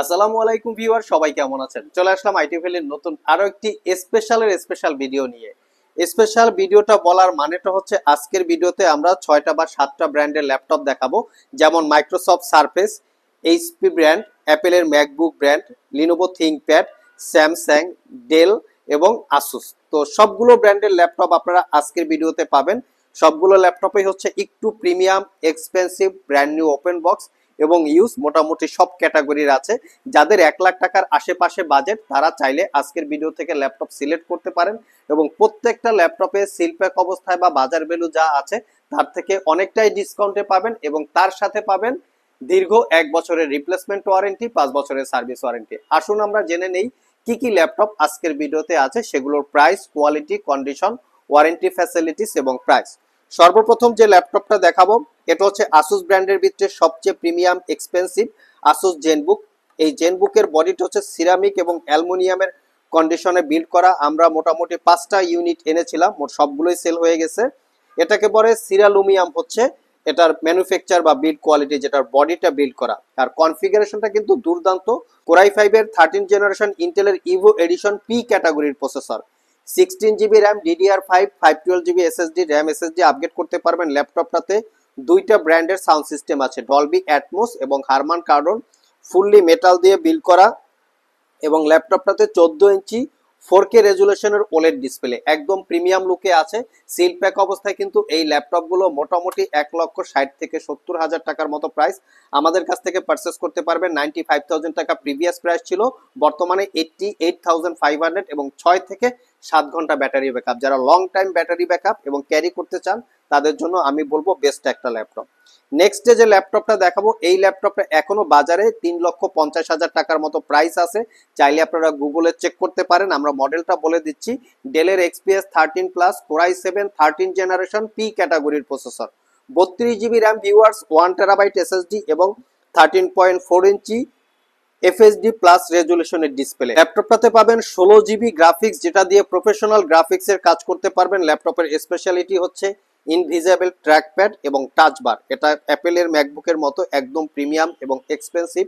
আসসালামু আলাইকুম ভিউয়ার, সবাই কেমন আছেন? চলে আসলাম আইটি ভ্যালির নতুন আরো একটি স্পেশাল ভিডিও নিয়ে। স্পেশাল ভিডিওটা বলার মানেটা হচ্ছে আজকের ভিডিওতে আমরা 6টা বা 7টা ব্র্যান্ডের ল্যাপটপ দেখাবো, যেমন মাইক্রোসফট সারফেস, এইচপি ব্র্যান্ড, অ্যাপেলের MacBook brand, Lenovo ThinkPad, Samsung, Dell এবং আসুস। তো সবগুলো ব্র্যান্ডের ল্যাপটপ আপনারা আজকের ভিডিওতে পাবেন। সবগুলো ল্যাপটপই হচ্ছে একটু premium, expensive, brand new open box এবং ইউজ মোটামুটি সব ক্যাটাগরির আছে। যাদের 1 লাখ টাকার আশেপাশে বাজেট তারা চাইলে আজকের ভিডিও থেকে ল্যাপটপ সিলেক্ট করতে পারেন এবং প্রত্যেকটা ল্যাপটপে সিলপ্যাক অবস্থায় বা বাজার ভ্যালু যা আছে তার থেকে অনেকটাই ডিসকাউন্টে পাবেন এবং তার সাথে পাবেন দীর্ঘ 1 বছরের রিপ্লেসমেন্ট ওয়ারেন্টি, 5 বছরের সার্ভিস ওয়ারেন্টি। আসুন আমরা জেনে নেই কি কি ল্যাপটপ আজকের ভিডিওতে আছে, সেগুলোর price, quality, condition, warranty, facilities এবং প্রাইস। সর্বপ্রথম যে ল্যাপটপটা দেখাবো এটা হচ্ছে আসুস ব্র্যান্ডের ভিতরে সবচেয়ে প্রিমিয়াম এক্সপেন্সিভ আসুস জেনবুক। এই জেনবুকের বডিটা হচ্ছে সিরামিক এবং অ্যালুমিনিয়ামের কন্ডিশনে বিল্ড করা। আমরা মোটামুটি 5টা ইউনিট এনেছিলাম, মোট সবগুলোই সেল হয়ে গেছে। এটাকে বলে সিরালুমিয়াম, হচ্ছে এটার ম্যানুফ্যাকচার বা বিল্ড কোয়ালিটি, যেটার বডিটা বিল্ড করা। আর কনফিগারেশনটা কিন্তু দুর্দান্ত। কোরাই 5 এর 13 জেনারেশন ইন্টেলের ইভো এডিশন পি ক্যাটাগরির processor, 16 GB RAM, DDR5, 512 GB SSD RAM SSD upgrade করতে পারবেন। ল্যাপটপটাতে দুইটা ব্র্যান্ডের সাউন্ড সিস্টেম আছে, ডলবি অ্যাটমস এবং হারমান কার্ডন, ফুললি মেটাল দিয়ে বিল্ড করা। এবং ল্যাপটপটাতে 14 ইঞ্চি 4K রেজুলেশনের ওলেড ডিসপ্লে, একদম প্রিমিয়াম লুকে আছে। সিল প্যাক অবস্থায় কিন্তু এই ল্যাপটপগুলো মোটামুটি 1,60,000 থেকে 70,000 টাকার মতো প্রাইস। আমাদের কাছ থেকে পারচেস করতে পারবেন। 95,000 টাকা প্রিভিয়াস প্রাইস ছিল, বর্তমানে 88,500 এবং 6 থেকে 7 ঘন্টা ব্যাটারি ব্যাকআপ। যারা লং টাইম ব্যাটারি ব্যাকআপ এবং ক্যারি করতে চান তাদের জন্য আমি বলবো বেস্ট একটা ল্যাপটপ। নেক্সট যে ল্যাপটপটা দেখাবো, এই ল্যাপটপটা এখনো বাজারে 3,50,000 টাকার মতো প্রাইস আছে। চাইলে আপনারা গুগলে চেক করতে পারেন, আমরা মডেলটা বলে দিচ্ছি। ডেলের XPS 13 plus, Core i 7 13 generation P ক্যাটাগরির processor, 32 GB RAM viewers, 1 terabyte SSD এবং 13.4 ইঞ্চি এফএসডি প্লাস রেজুলেশনের ডিসপ্লে। ল্যাপটপটাতে পাবেন 16 জিবি গ্রাফিক্স, যেটা দিয়ে প্রফেশনাল গ্রাফিক্সের কাজ করতে পারবেন। ল্যাপটপের স্পেশালিটি হচ্ছে ইনভিজিবল ট্র্যাকপ্যাড এবং টাচ বার। এটা অ্যাপেলের ম্যাকবুকের মতো একদম প্রিমিয়াম এবং এক্সপেন্সিভ।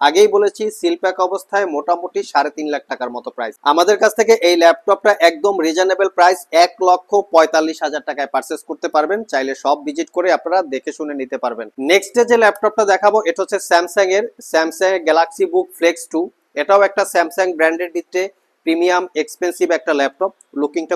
আগেই বলেছি সিলপ্যাক অবস্থায় মোটামুটি 3.5 লাখ টাকার মতো প্রাইস। আমাদের কাছ থেকে এই ল্যাপটপটা একদম রিজনেবল প্রাইস 1,45,000 টাকায় পারচেস করতে পারবেন। চাইলে সব ভিজিট করে আপনারা দেখে শুনে নিতে পারবেন। নেক্সট যে ল্যাপটপটা দেখাবো এটা হচ্ছে স্যামসাং এর গ্যালাক্সি বুক ফ্লেক্স 2। এটাও একটা স্যামসাং ব্র্যান্ডের ভিতরে প্রিমিয়াম এক্সপেন্সিভ একটা ল্যাপটপ। লুকিংটা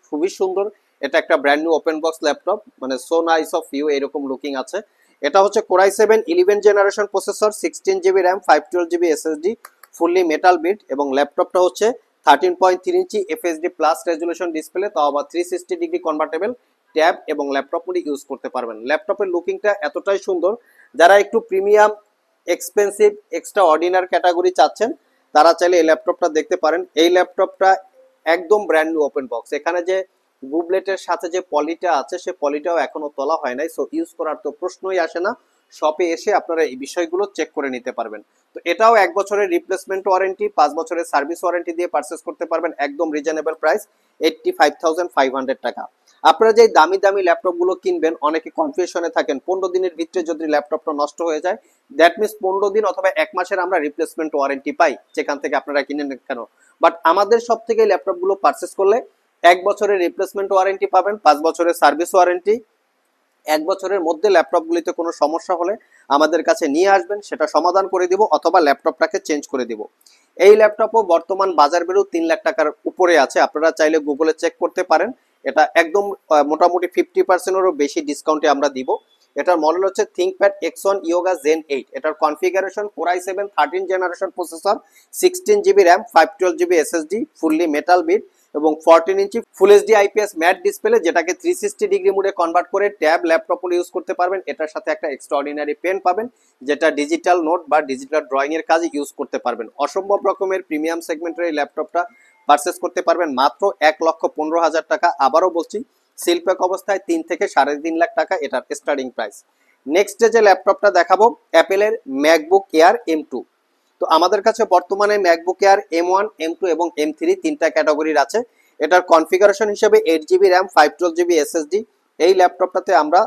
খুবই সুন্দর। এটা একটা brand new open box laptop, মানে সো নাইস অফ ইউ এরকম লুকিং আছে। এটা হচ্ছে core i 7 11 generation processor, 16 GB RAM, 512 GB SSD, fully metal build এবং ল্যাপটপটা হচ্ছে 13.3 ইঞ্চি এফএসডি প্লাস রেজুলেশন ডিসপ্লে, তাও আবার 360 ডিগ্রি কনভার্টেবল ট্যাব এবং ল্যাপটপ মোডে ইউজ করতে পারবেন। ল্যাপটপের লুকিংটা এতটাই সুন্দর, যারা একটু প্রিমিয়াম, এক্সপেন্সিভ, এক্সট্রা অর্ডিনার ক্যাটাগরি চাচ্ছেন তারা চাইলে এই ল্যাপটপটা দেখতে পারেন। এই ল্যাপটপটা একদম ব্র্যান্ড নিউ ওপেন বক্স। এখানে যে বুবলেটের সাথে যে পলিটা আছে সে পলিটাও এখনো তোলা হয় নাই, সো ইউজ করার তো প্রশ্নই আসে না। শপে এসে আপনারা এই বিষয়গুলো চেক করে নিতে পারবেন। তো এটাও 1 বছরের রিপ্লেসমেন্ট ওয়ারেন্টি, 5 বছরের সার্ভিস ওয়ারেন্টি দিয়ে পারচেস করতে পারবেন। একদম রিজনেবল প্রাইস 85,500 টাকা। আপনারা যে দামি দামি ল্যাপটপ গুলো কিনবেন অনেকে কনফিউশনে থাকেন, 15 দিনের ভিতরে যদি ল্যাপটপটা নষ্ট হয়ে যায়, দ্যাট মিনস 15 দিন অথবা 1 মাসের আমরা রিপ্লেসমেন্ট ওয়ারেন্টি পাই, যেখান থেকে আপনারা কিনেন কেন। বাট আমাদের সব থেকে ল্যাপটপ গুলো পারচেস করলে 1 বছরের রিপ্লেসমেন্ট ওয়ারেন্টি পাবেন, 5 বছরের সার্ভিস ওয়ারেন্টি। 1 বছরের মধ্যে ল্যাপটপগুলিতে কোনো সমস্যা হলে আমাদের কাছে নিয়ে আসবেন, সেটা সমাধান করে দিব অথবা ল্যাপটপটাকে চেঞ্জ করে দিব। এই ল্যাপটপও বর্তমান বাজার ভ্যালু 3 লাখ টাকার উপরে আছে। আপনারা চাইলে গুগলে চেক করতে পারেন। এটা একদম মোটামুটি 50%-এরও বেশি ডিসকাউন্টে আমরা দিব। এটার মডেল হচ্ছে থিংকপ্যাড X1 Yoga Zen 8। এটার configuration Core i 7 13 generation processor, 16 GB RAM, 512 GB SSD, fully metal build এবং 14 inch full HD IPS matte display, যেটাকে 360 ডিগ্রি মোডে কনভার্ট করে ট্যাব, ল্যাপটপ মোডে ইউজ করতে পারবেন। এটার সাথে একটা এক্সট্রাঅর্ডিনারি পেন পাবেন, যেটা ডিজিটাল নোট বা ডিজিটাল ড্রয়িং এর কাজে ইউজ করতে পারবেন। অসম্ভব রকমের প্রিমিয়াম সেগমেন্টের এই ল্যাপটপটা পারচেস করতে পারবেন মাত্র 1,15,000 টাকা। আবারও বলছি, সিলপ্যাক অবস্থায় 3 থেকে 3.5 লাখ টাকা এটার স্টার্টিং প্রাইস। নেক্সট যে ল্যাপটপটা দেখাবো অ্যাপেলের ম্যাকবুক এয়ার M2। তো আমাদের কাছে বর্তমানে ম্যাকবুক এয়ার M1, M2 এবং M3 তিনটা ক্যাটাগরির আছে। এটার কনফিগারেশন হিসেবে 8 জিবি র্যাম, 512 জিবি এসএসডি। এই ল্যাপটপটাতে আমরা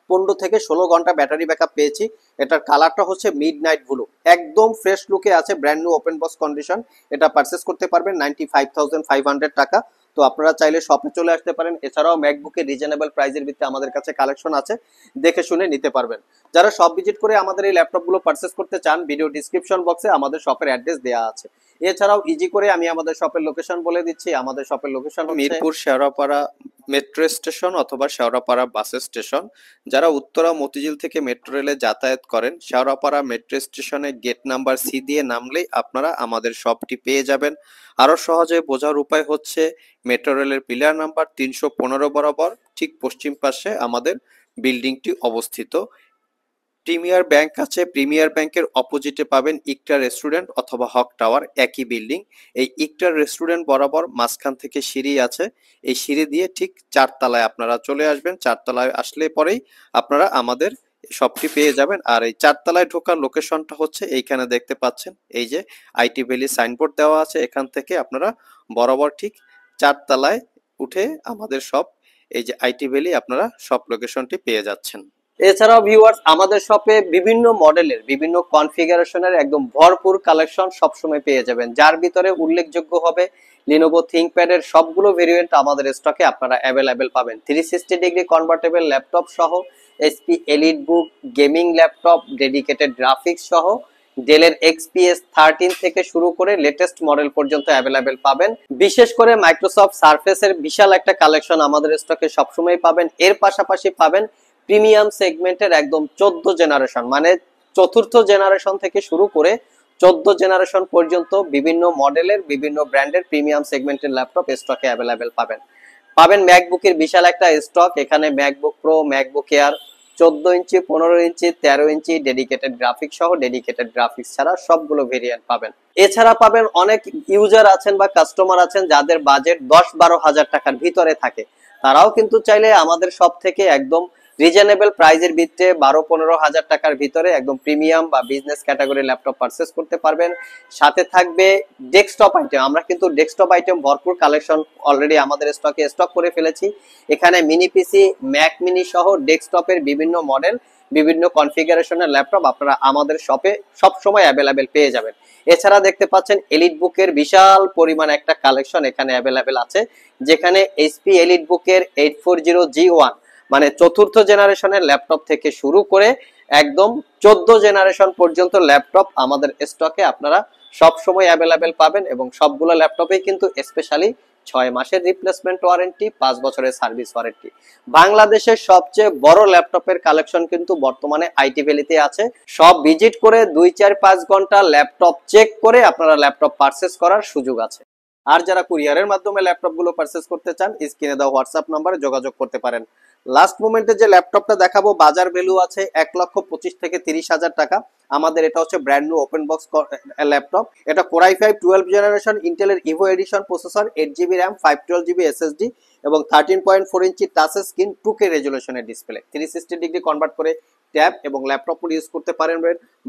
15 থেকে 16 ঘন্টা ব্যাটারি ব্যাকআপ পেয়েছি। এটার কালারটা হচ্ছে মিড নাইট ব্লু, একদম ফ্রেশ লুকে আছে, brand new open box condition. এটা পারচেস করতে পারবেন 95,500 টাকা। তো আপনারা চাইলে শপে চলে আসতে পারেন। এছাড়াও ম্যাকবুকের রিজনেবল প্রাইসের ভিত্তিতে আমাদের কাছে কালেকশন আছে, দেখে শুনে নিতে পারবেন। যারা শপ ভিজিট করে আমাদের এই ল্যাপটপগুলো পারচেস করতে চান, ভিডিও ডিসক্রিপশন বক্সে আমাদের শপের অ্যাড্রেস দেওয়া আছে। এছাড়াও ইজি করে আমি আমাদের শপের লোকেশন বলে দিচ্ছি। আমাদের শপের location Mirpur Shewrapara metro station অথবা শেওড়াপাড়া বাস স্টেশন। যারা উত্তরা মতিঝিল থেকে মেট্রো রেলে যাতায়াত করেন, শেওড়াপাড়া মেট্রো স্টেশনে গেট নাম্বার সি দিয়ে নামলেই আপনারা আমাদের শপটি পেয়ে যাবেন। আরো সহজে বোঝার উপায় হচ্ছে মেট্রো রেলের পিলার নাম্বার 315 বরাবর ঠিক পশ্চিম পাশে আমাদের বিল্ডিংটি অবস্থিত। প্রিমিয়ার ব্যাংক আছে, প্রিমিয়ার ব্যাংকের অপোজিটে পাবেন ইকটা রেস্টুরেন্ট অথবা হক টাওয়ার, একই বিল্ডিং। এই ইকটা রেস্টুরেন্ট বরাবর মাঝখান থেকে সিঁড়ি আছে, এই সিঁড়ি দিয়ে ঠিক 4 তলায় আপনারা চলে আসবেন। 4 তলায় আসলে পরেই আপনারা আমাদের শপটি পেয়ে যাবেন। আর এই 4 তলায় ঢোকার লোকেশনটা হচ্ছে এইখানে দেখতে পাচ্ছেন, এই যে আইটি ভ্যালি সাইনবোর্ড দেওয়া আছে, এখান থেকে আপনারা বরাবর ঠিক 4 তলায় উঠে আমাদের শপ, এই যে আইটি ভ্যালি, আপনারা শপ লোকেশনটি পেয়ে যাচ্ছেন। এছাড়াও ভিউয়ার্স, আমাদের শপে বিভিন্ন মডেলের বিভিন্ন কনফিগারেশনের একদম ভরপুর কালেকশন সবসময় পেয়ে যাবেন, যার ভিতরে উল্লেখযোগ্য হবে লিনোভো থিংকপ্যাড এর সবগুলো ভেরিয়েন্ট আমাদের স্টকে আপনারা অ্যাভেলেবেল পাবেন। 360 ডিগ্রি কনভার্টেবল ল্যাপটপ সহ, এসপি এলিট বুক গেমিং ল্যাপটপ, ডেডিকেটেড গ্রাফিক্স সহ ডেলের XPS 13 থেকে শুরু করে লেটেস্ট মডেল পর্যন্ত অ্যাভেলেবেল পাবেন। বিশেষ করে মাইক্রোসফট সারফেস এর বিশাল একটা কালেকশন আমাদের স্টকে সবসময় পাবেন। এর পাশাপাশি পাবেন প্রিমিয়াম সেগমেন্টের একদম 14 জেনারেশন, মানে চতুর্থ জেনারেশন থেকে শুরু করে 14 জেনারেশন পর্যন্ত বিভিন্ন মডেলের বিভিন্ন ব্র্যান্ডের প্রিমিয়াম সেগমেন্টের ল্যাপটপ স্টকে অ্যাভেলেবেল পাবেন। পাবেন ম্যাকবুকের বিশাল একটা স্টক, এখানে ম্যাকবুক প্রো, ম্যাকবুক এয়ার 14 ইঞ্চি, 15 ইঞ্চি, 13 ইঞ্চি, ডেডিকেটেড গ্রাফিক্স সহ ডেডিকেটেড গ্রাফিক্স ছাড়া সবগুলো ভেরিয়েন্ট পাবেন। এছাড়া পাবেন অনেক ইউজার আছেন বা কাস্টমার আছেন যাদের বাজেট 10-12 হাজার টাকার ভিতরে থাকে, তারাও কিন্তু চাইলে আমাদের শপ থেকে একদম রিজনেবল প্রাইজের ভিত্তিতে 12-15 হাজার টাকার ভিতরে একদম প্রিমিয়াম বা বিজনেস ক্যাটাগরি ল্যাপটপ পারচেস করতে পারবেন। সাথে থাকবে ডেস্কটপ আইটেম। আমরা কিন্তু ডেস্কটপ আইটেম ভরপুর কালেকশন অলরেডি আমাদের স্টকে স্টক করে ফেলেছি। এখানে মিনি পিসি, ম্যাক মিনি সহ ডেস্কটপের বিভিন্ন মডেল, বিভিন্ন কনফিগারেশনের ল্যাপটপ আপনারা আমাদের শপে সব সময় অ্যাভেলেবেল পেয়ে যাবেন। এছাড়া দেখতে পাচ্ছেন এলিট বুকের বিশাল পরিমাণ একটা কালেকশন এখানে অ্যাভেলেবেল আছে, যেখানে এইচপি এলিট বুকের 840G1 মানে চতুর্থ জেনারেশনের ল্যাপটপ থেকে শুরু করে একদম 14 জেনারেশন পর্যন্ত ল্যাপটপ আমাদের স্টকে আপনারা সব সময় অ্যাভেলেবেল পাবেন। এবং সবগুলো ল্যাপটপেই কিন্তু স্পেশালি 6 মাসের রিপ্লেসমেন্ট ওয়ারেন্টি, 5 বছরের সার্ভিস ওয়ারেন্টি। বাংলাদেশের সবচেয়ে বড় ল্যাপটপের কালেকশন কিন্তু বর্তমানে আইটি ভ্যালিতে আছে। সব ভিজিট করে 2-4-5 ঘন্টা ল্যাপটপ চেক করে আপনারা ল্যাপটপ পারচেস করার সুযোগ আছে। আর যারা কুরিয়ারের মাধ্যমে ল্যাপটপ গুলো পারচেস করতে চান, স্ক্রিনে দেওয়া হোয়াটসঅ্যাপ নাম্বারে যোগাযোগ করতে পারেন। লাস্ট মোমেন্টে যে ল্যাপটপটা দেখাবো বাজার ভ্যালু আছে 1,25,000 থেকে 30,000 টাকা। আমাদের এটা হচ্ছে brand new open box laptop. এটা Core i5 12 জেনারেশন ইন্টেলের Evo edition processor, 8GB RAM, 512GB SSD এবং 13.4 ইঞ্চি টাচ স্ক্রিন, 2K রেজুলেশনের ডিসপ্লে। 360 ডিগ্রি কনভার্ট করে ট্যাব এবং ল্যাপটপ ইউজ করতে পারেন।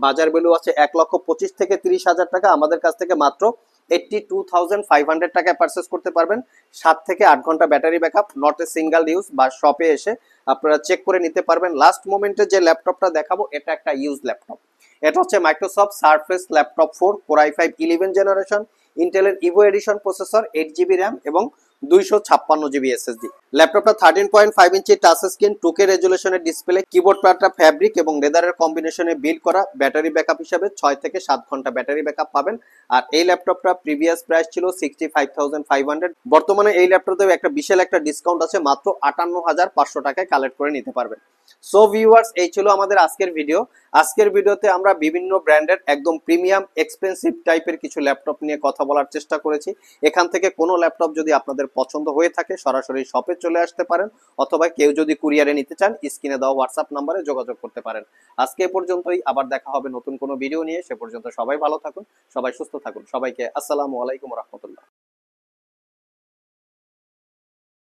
বাজার ভ্যালু আছে 1,25,000 থেকে 30,000 টাকা। আমাদের কাছ থেকে মাত্র 82,500 টাকায় পারচেস করতে পারবেন। 7 থেকে 8 ঘন্টা battery backup, not a single use, বা শপে এসে আপনারা চেক করে নিতে পারবেন। লাস্ট মোমেন্টে যে ল্যাপটপটা দেখাবো এটা একটা ইউজ ল্যাপটপ। এটা হচ্ছে Microsoft Surface laptop 4 Core i5 11 generation ইন্টেলের Evo edition processor, 8GB RAM এবং 256GB SSD। ল্যাপটপটা 13.5 ইঞ্চি টাচ স্ক্রিন, 2K রেজুলেশনের ডিসপ্লে, কিবোর্ড প্যাডটা ফ্যাব্রিক এবং লেদারের কম্বিনেশনে বিল্ড করা। ব্যাটারি ব্যাকআপ হিসেবে 6 থেকে 7 ঘন্টা ব্যাটারি ব্যাকআপ পাবেন। আর এই ল্যাপটপটা প্রিভিয়াস প্রাইস ছিল 65,500। বর্তমানে এই ল্যাপটপে একটা বিশাল একটা ডিসকাউন্ট আছে, মাত্র 58,500 টাকায় কালেক্ট করে নিতে পারবেন। সো ভিউয়ার্স, এই ছিল আমাদের আজকের ভিডিও। আজকের ভিডিওতে আমরা বিভিন্ন ব্র্যান্ডের একদম প্রিমিয়াম এক্সপেন্সিভ টাইপের কিছু ল্যাপটপ নিয়ে কথা বলার চেষ্টা করেছি। এখান থেকে কোনো ল্যাপটপ যদি আপনাদের পছন্দ হয়ে থাকে সরাসরি শপে চলে আসতে পারেন, অথবা কেউ যদি কুরিয়ারে নিতে চান স্ক্রিনে দেওয়া হোয়াটসঅ্যাপ নাম্বারে যোগাযোগ করতে পারেন। আজকে এ পর্যন্তই, আবার দেখা হবে নতুন কোনো ভিডিও নিয়ে। সে পর্যন্ত সবাই ভালো থাকুন, সবাই সুস্থ থাকুন। সবাইকে আসসালামু আলাইকুম ওয়া রাহমাতুল্লাহ।